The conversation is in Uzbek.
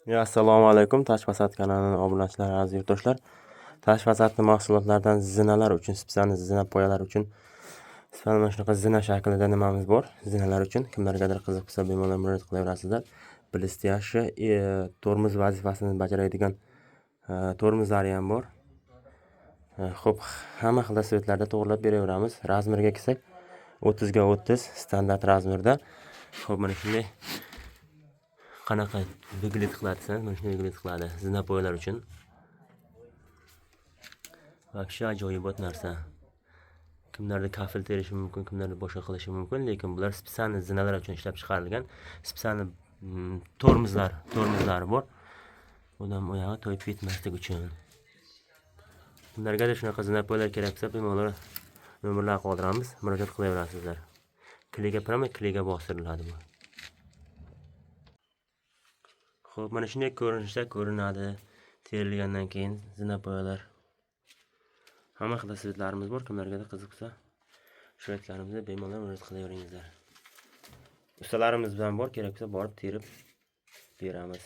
Assalomu alaykum. Tashfasat kanalining obunachilari, aziz yurtdoshlar. Tashfasatning mahsulotlaridan zinalar uchun, spesialni zina poyalari uchun mana shunaqa zina shaklida nimamiz bor. Zinalar uchun kimlargadir qiziq bo'lsa bemalol murojaat qilaverasizlar. Bilishsa yaxshi, tormoz vazifasini bajaradigan tormozlari ham bor. Xo'p, hamma xil svetlarda to'g'rilab beraveramiz. Razmerga kelsak, 30 ga 30 standart razmerda. Xo'p, mana shunday qanaqa vyiglit qiladi desangiz, mana shunday vyiglit qiladi. Zina poyalar uchun. Вообще ajoyibot narsa. Kimlarga kafil terishi mumkin, kimlarga boshqa qilishi mumkin, lekin bular spesialni zinalar uchun ishlab chiqarilgan. Spesialni tormozlari bor. Odam oyog'i to'yib ketmaslik uchun. Kimlargadir shunaqa zina poyalar kerak bo'lsa, bemalol nomerlar qoldiramiz, murojaat qilaverasizlar. Kliga bostiriladi bu. Xo'p, mana shunday ko'rinishda ko'rinadi. Terilgandan keyin zina poyalar. Hamma xil svetlarimiz bor. Kimlargadir qiziq bo'lsa, svetlarimizga bemalol murojaat qilaveringizlar. Ustalarimiz bilan bor, kerak bo'lsa borib terib beramiz.